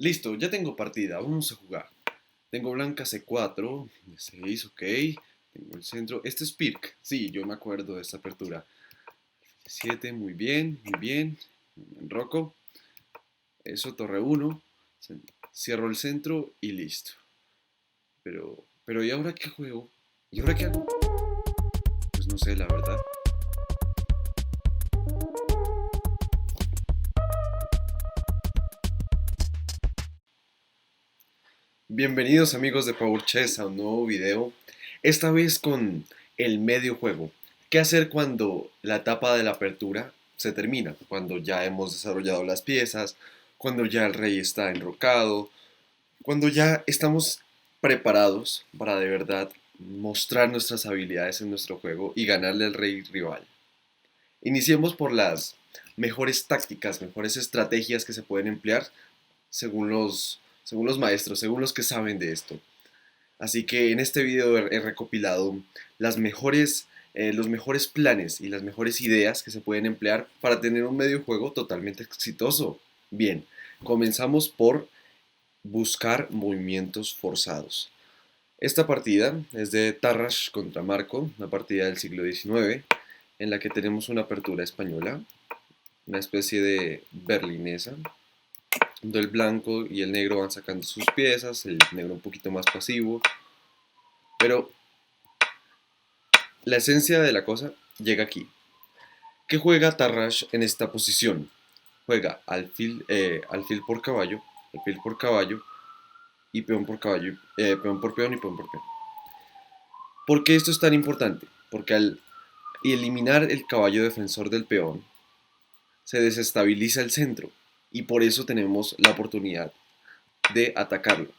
Listo, ya tengo partida, vamos a jugar. Tengo blanca C4, D6, ok. Tengo el centro. Este es Pirc, sí, yo me acuerdo de esta apertura. 7, muy bien, muy bien. Me enroco. Eso, torre 1. Cierro el centro y listo. Pero ¿y ahora qué juego? ¿Y ahora qué hago? Pues no sé, la verdad. Bienvenidos amigos de Power Chess a un nuevo video. Esta vez con el medio juego. ¿Qué hacer cuando la etapa de la apertura se termina? Cuando ya hemos desarrollado las piezas, cuando ya el rey está enrocado, cuando ya estamos preparados para de verdad mostrar nuestras habilidades en nuestro juego y ganarle al rey rival. Iniciemos por las mejores tácticas, mejores estrategias que se pueden emplear según los maestros, según los que saben de esto. Así que en este video he recopilado los mejores planes y las mejores ideas que se pueden emplear para tener un medio juego totalmente exitoso. Bien, comenzamos por buscar movimientos forzados. Esta partida es de Tarrasch contra Marco, una partida del siglo XIX, en la que tenemos una apertura española, una especie de berlinesa, donde el blanco y el negro van sacando sus piezas, el negro un poquito más pasivo, pero la esencia de la cosa llega aquí. ¿Qué juega Tarrasch en esta posición? Juega alfil por caballo, alfil por caballo y peón por caballo, peón por peón y peón por peón. ¿Por qué esto es tan importante? Porque al eliminar el caballo defensor del peón, se desestabiliza el centro y por eso tenemos la oportunidad de atacarlo.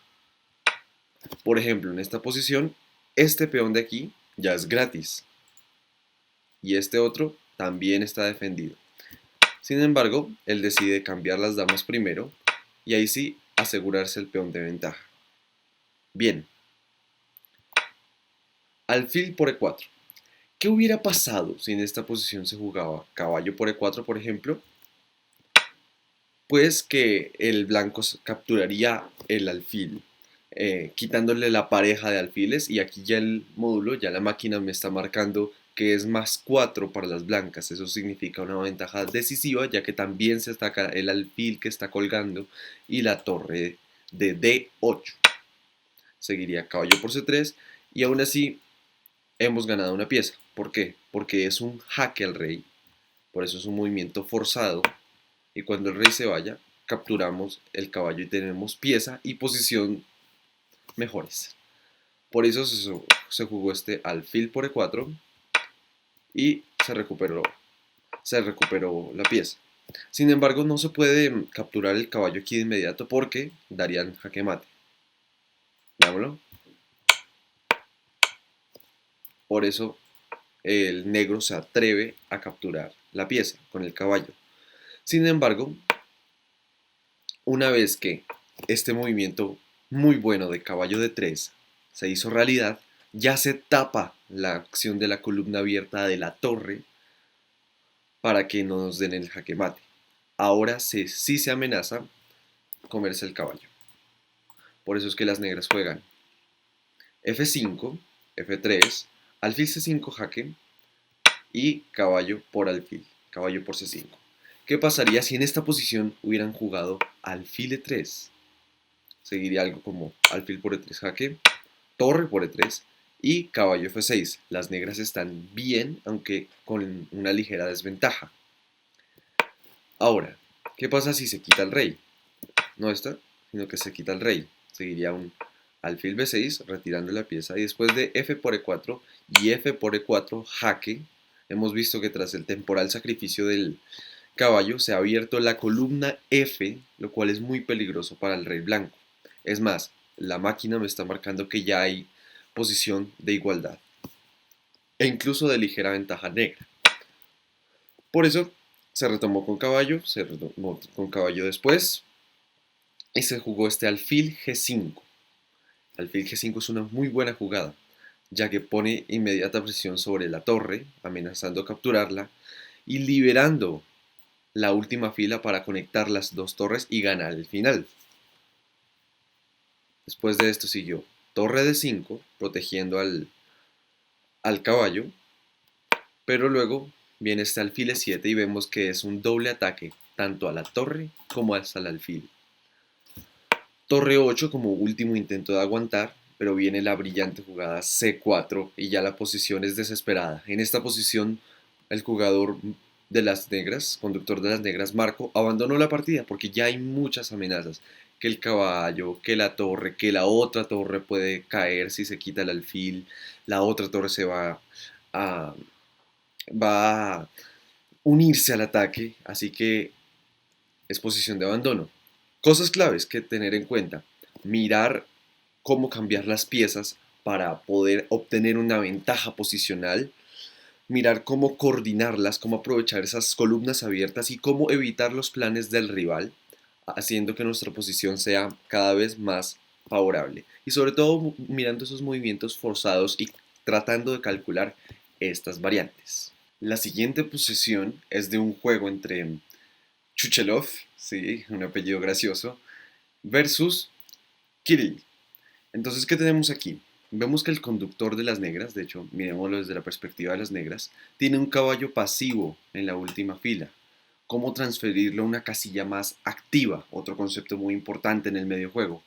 Por ejemplo, en esta posición, este peón de aquí ya es gratis y este otro también está defendido. Sin embargo, él decide cambiar las damas primero y ahí sí asegurarse el peón de ventaja. Bien, alfil por E4. ¿Qué hubiera pasado si en esta posición se jugaba caballo por E4, por ejemplo? Pues que el blanco capturaría el alfil, quitándole la pareja de alfiles y aquí ya el módulo, ya la máquina me está marcando que es más 4 para las blancas. Eso significa una ventaja decisiva ya que también se ataca el alfil que está colgando y la torre de D8. Seguiría caballo por C3 y aún así hemos ganado una pieza. ¿Por qué? Porque es un jaque al rey, por eso es un movimiento forzado y cuando el rey se vaya, capturamos el caballo y tenemos pieza y posición mejores. Por eso se jugó este alfil por E4 y se recuperó la pieza. Sin embargo, no se puede capturar el caballo aquí de inmediato porque darían jaque mate. Veámoslo. Por eso el negro se atreve a capturar la pieza con el caballo. Sin embargo, una vez que este movimiento muy bueno de caballo de 3 se hizo realidad, ya se tapa la acción de la columna abierta de la torre para que no nos den el jaque mate. Ahora sí se amenaza comerse el caballo. Por eso es que las negras juegan F5, F3, alfil C5 jaque y caballo por alfil, caballo por C5. ¿Qué pasaría si en esta posición hubieran jugado alfil E3? Seguiría algo como alfil por E3 jaque, torre por E3 y caballo F6. Las negras están bien, aunque con una ligera desventaja. Ahora, ¿qué pasa si se quita el rey? No está, sino que se quita el rey. Seguiría un alfil B6, retirando la pieza, y después de F por E4 y F por E4 jaque, hemos visto que tras el temporal sacrificio del caballo se ha abierto la columna F, lo cual es muy peligroso para el rey blanco. Es más, la máquina me está marcando que ya hay posición de igualdad e incluso de ligera ventaja negra. Por eso se retomó con caballo, se retomó con caballo después y se jugó este alfil G5. Alfil G5 es una muy buena jugada, ya que pone inmediata presión sobre la torre, amenazando capturarla y liberando la última fila para conectar las dos torres y ganar el final. Después de esto siguió torre de 5 protegiendo al caballo, pero luego viene este alfil E7 y vemos que es un doble ataque tanto a la torre como hasta el alfil. Torre 8 como último intento de aguantar, pero viene la brillante jugada C4 y ya la posición es desesperada. En esta posición el jugador de las negras, conductor de las negras, Marco, abandonó la partida porque ya hay muchas amenazas. Que el caballo, que la torre, que la otra torre puede caer si se quita el alfil, la otra torre a, va a unirse al ataque, así que es posición de abandono. Cosas claves que tener en cuenta. Mirar cómo cambiar las piezas para poder obtener una ventaja posicional. Mirar cómo coordinarlas, cómo aprovechar esas columnas abiertas y cómo evitar los planes del rival, haciendo que nuestra posición sea cada vez más favorable. Y sobre todo mirando esos movimientos forzados y tratando de calcular estas variantes. La siguiente posición es de un juego entre Chuchelov, sí, un apellido gracioso, versus Kirill. Entonces, ¿qué tenemos aquí? Vemos que el conductor de las negras, de hecho, miremoslo desde la perspectiva de las negras, tiene un caballo pasivo en la última fila. ¿Cómo transferirlo a una casilla más activa? Otro concepto muy importante en el medio juego.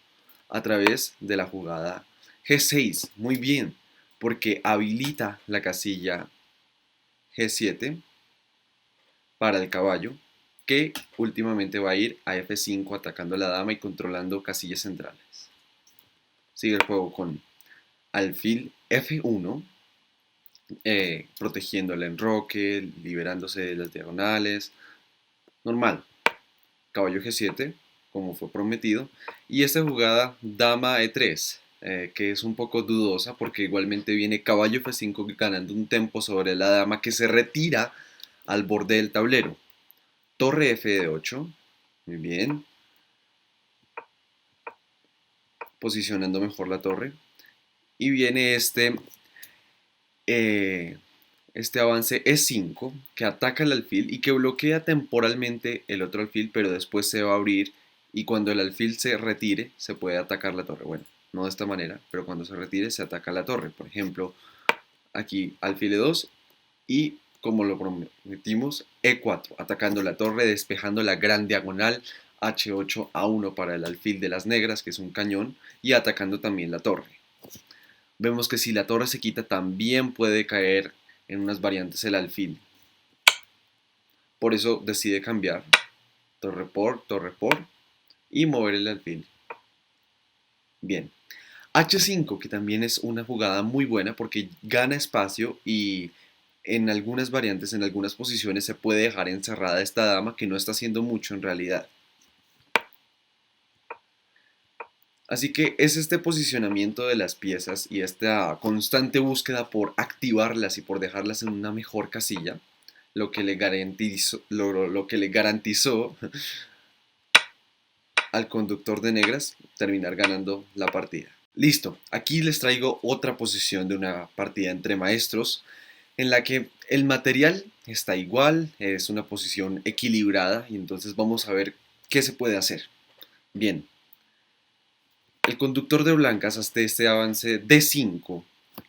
A través de la jugada G6. Muy bien, porque habilita la casilla G7 para el caballo, que últimamente va a ir a F5 atacando a la dama y controlando casillas centrales. Sigue el juego con alfil F1, protegiendo el enroque, liberándose de las diagonales. Normal. Caballo G7, como fue prometido. Y esta jugada dama E3, que es un poco dudosa porque igualmente viene caballo F5 ganando un tempo sobre la dama que se retira al borde del tablero. Torre F8, muy bien, posicionando mejor la torre. Y viene eh, este avance E5 que ataca el alfil y que bloquea temporalmente el otro alfil, pero después se va a abrir y cuando el alfil se retire se puede atacar la torre. Bueno, no de esta manera, pero cuando se retire se ataca la torre. Por ejemplo, aquí alfil E2 y como lo prometimos, E4, atacando la torre, despejando la gran diagonal, H8 A1 para el alfil de las negras, que es un cañón, y atacando también la torre. Vemos que si la torre se quita también puede caer en unas variantes el alfil. Por eso decide cambiar torre por y mover el alfil. Bien. H5, que también es una jugada muy buena porque gana espacio y en algunas variantes, en algunas posiciones se puede dejar encerrada esta dama que no está haciendo mucho en realidad. Así que es este posicionamiento de las piezas y esta constante búsqueda por activarlas y por dejarlas en una mejor casilla lo que le garantizó al conductor de negras terminar ganando la partida. Listo, aquí les traigo otra posición de una partida entre maestros en la que el material está igual, es una posición equilibrada y entonces vamos a ver qué se puede hacer. Bien, el conductor de blancas hace este avance D5,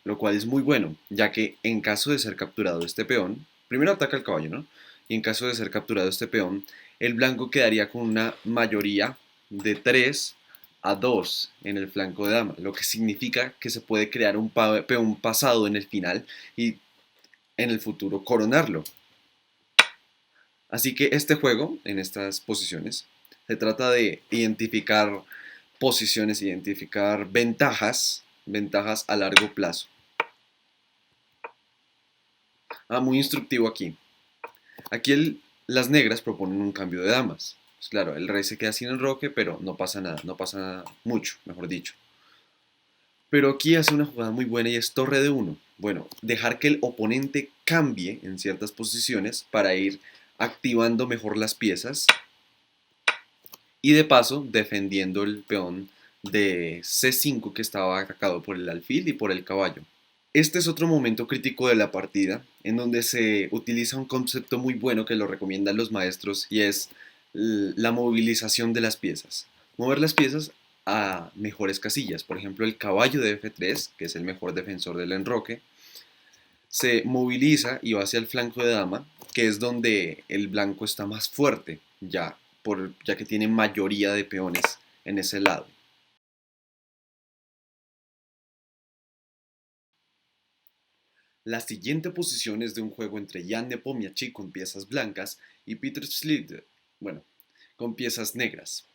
lo cual es muy bueno, ya que en caso de ser capturado este peón, primero ataca el caballo, ¿no? Y en caso de ser capturado este peón, el blanco quedaría con una mayoría de 3 a 2 en el flanco de dama, lo que significa que se puede crear un peón pasado en el final y en el futuro coronarlo. Así que este juego, en estas posiciones, se trata de identificar posiciones, identificar ventajas a largo plazo. Muy instructivo aquí. Aquí las negras proponen un cambio de damas. Pues claro, el rey se queda sin enroque, pero no pasa nada, no pasa mucho, mejor dicho. Pero aquí hace una jugada muy buena y es torre de 1. Bueno, dejar que el oponente cambie en ciertas posiciones para ir activando mejor las piezas y de paso defendiendo el peón de C5 que estaba atacado por el alfil y por el caballo. Este es otro momento crítico de la partida en donde se utiliza un concepto muy bueno que lo recomiendan los maestros y es la movilización de las piezas. Mover las piezas a mejores casillas. Por ejemplo, el caballo de F3, que es el mejor defensor del enroque, se moviliza y va hacia el flanco de dama, que es donde el blanco está más fuerte, ya que tiene mayoría de peones en ese lado. La siguiente posición es de un juego entre Jan Nepomniachtchi con piezas blancas y Peter Schlitter, bueno, con piezas negras.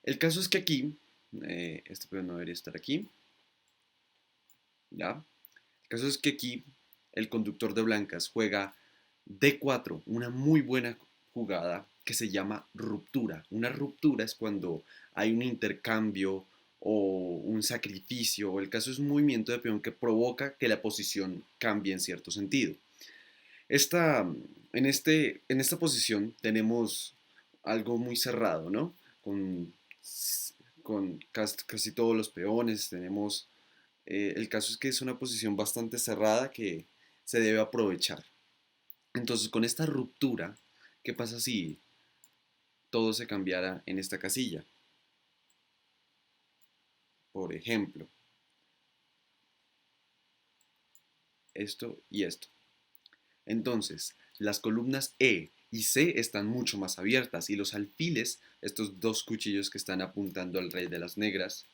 El caso es que aquí, este peón no debería estar aquí, ¿ya? El caso es que aquí el conductor de blancas juega D4, una muy buena jugada que se llama ruptura. Una ruptura es cuando hay un intercambio o un sacrificio, o el caso es un movimiento de peón que provoca que la posición cambie en cierto sentido. Esta, en esta posición tenemos algo muy cerrado, ¿no? Con, con casi todos los peones, tenemos el caso es que es una posición bastante cerrada que se debe aprovechar. Entonces, con esta ruptura, ¿qué pasa si todo se cambiara en esta casilla? Por ejemplo, esto y esto. Entonces, las columnas E y C están mucho más abiertas y los alfiles, estos dos cuchillos que están apuntando al rey de las negras,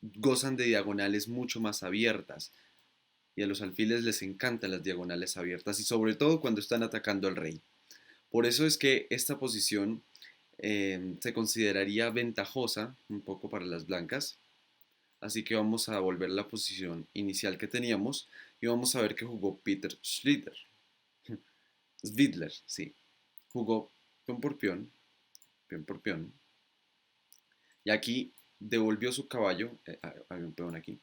gozan de diagonales mucho más abiertas y a los alfiles les encantan las diagonales abiertas y sobre todo cuando están atacando al rey. Por eso es que esta posición se consideraría ventajosa un poco para las blancas. Así que vamos a volver a la posición inicial que teníamos y vamos a ver que jugó Peter Schlitter. Schwidler, sí. Jugó peón por peón, peón por peón. Y aquí devolvió su caballo, hay un peón aquí,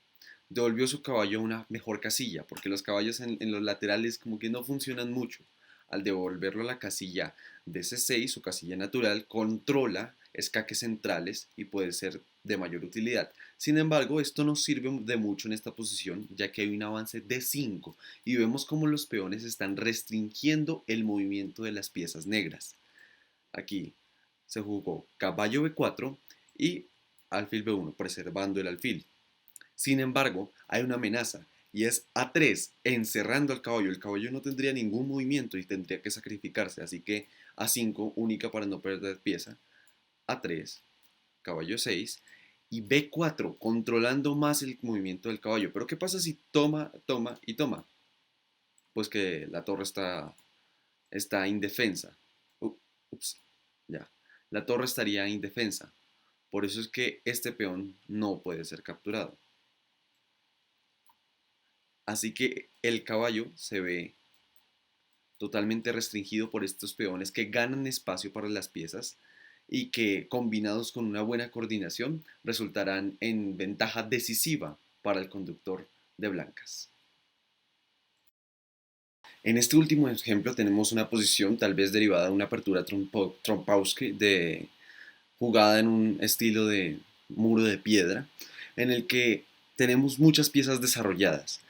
devolvió su caballo a una mejor casilla, porque los caballos en los laterales como que no funcionan mucho. Al devolverlo a la casilla de C6, su casilla natural, controla escaques centrales y puede ser de mayor utilidad. Sin embargo, esto no sirve de mucho en esta posición, ya que hay un avance de 5 y vemos como los peones están restringiendo el movimiento de las piezas negras. Aquí se jugó caballo B4 y alfil B1, preservando el alfil. Sin embargo, hay una amenaza y es A3, encerrando al caballo. El caballo no tendría ningún movimiento y tendría que sacrificarse, así que A5, única para no perder pieza. A3, caballo 6 y B4, controlando más el movimiento del caballo. Pero ¿qué pasa si toma, toma y toma? Pues que la torre está indefensa. Ups, ya. La torre estaría indefensa. Por eso es que este peón no puede ser capturado. Así que el caballo se ve totalmente restringido por estos peones que ganan espacio para las piezas y que combinados con una buena coordinación resultarán en ventaja decisiva para el conductor de blancas. En este último ejemplo tenemos una posición tal vez derivada de una apertura Trompowsky jugada en un estilo de muro de piedra en el que tenemos muchas piezas desarrolladas.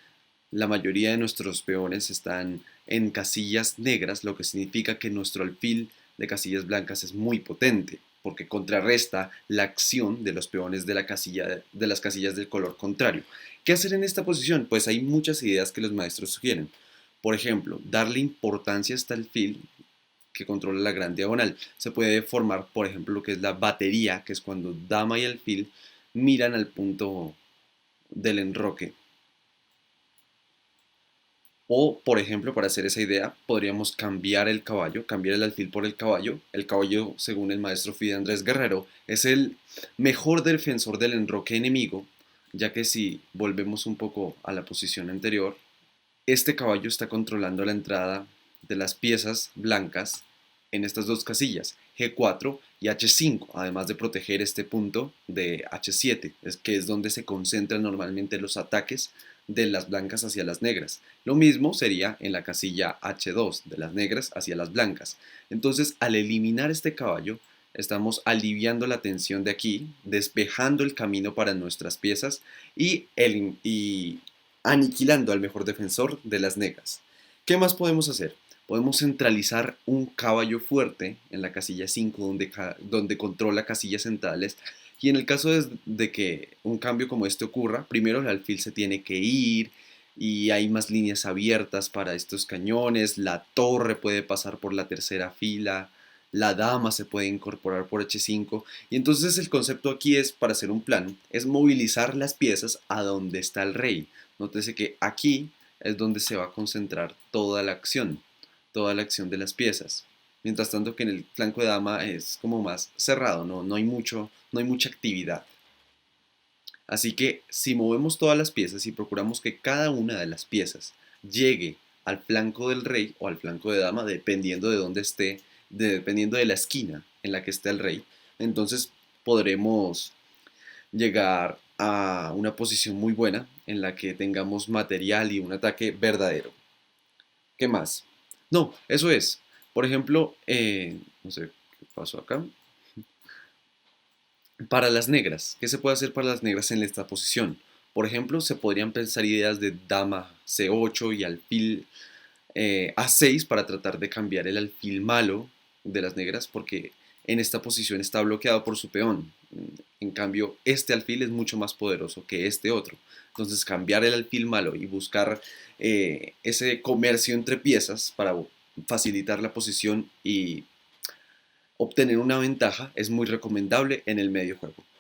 La mayoría de nuestros peones están en casillas negras, lo que significa que nuestro alfil de casillas blancas es muy potente, porque contrarresta la acción de los peones de las casillas del color contrario. ¿Qué hacer en esta posición? Pues hay muchas ideas que los maestros sugieren. Por ejemplo, darle importancia a este alfil que controla la gran diagonal. Se puede formar, por ejemplo, lo que es la batería, que es cuando dama y alfil miran al punto del enroque. O, por ejemplo, para hacer esa idea, podríamos cambiar el caballo, cambiar el alfil por el caballo. El caballo, según el maestro Fide Andrés Guerrero, es el mejor defensor del enroque enemigo, ya que si volvemos un poco a la posición anterior, este caballo está controlando la entrada de las piezas blancas en estas dos casillas, G4 y H5, además de proteger este punto de H7, que es donde se concentran normalmente los ataques de las blancas hacia las negras. Lo mismo sería en la casilla H2, de las negras hacia las blancas. Entonces, al eliminar este caballo, estamos aliviando la tensión de aquí, despejando el camino para nuestras piezas y aniquilando al mejor defensor de las negras. ¿Qué más podemos hacer? Podemos centralizar un caballo fuerte en la casilla 5 donde controla casillas centrales Y en el caso de que un cambio como este ocurra, primero el alfil se tiene que ir y hay más líneas abiertas para estos cañones, la torre puede pasar por la tercera fila, la dama se puede incorporar por H5 y entonces el concepto aquí es, para hacer un plan, es movilizar las piezas a donde está el rey. Nótese que aquí es donde se va a concentrar toda la acción de las piezas. Mientras tanto que en el flanco de dama es como más cerrado, no hay no hay mucha actividad. Así que si movemos todas las piezas y procuramos que cada una de las piezas llegue al flanco del rey o al flanco de dama, dependiendo de dónde esté, dependiendo de la esquina en la que esté el rey, entonces podremos llegar a una posición muy buena en la que tengamos material y un ataque verdadero. ¿Qué más? No, eso es. Por ejemplo, no sé qué pasó acá. Para las negras, ¿qué se puede hacer para las negras en esta posición? Por ejemplo, se podrían pensar ideas de dama C8 y alfil A6 para tratar de cambiar el alfil malo de las negras porque en esta posición está bloqueado por su peón. En cambio, este alfil es mucho más poderoso que este otro. Entonces, cambiar el alfil malo y buscar ese comercio entre piezas para facilitar la posición y obtener una ventaja es muy recomendable en el medio juego.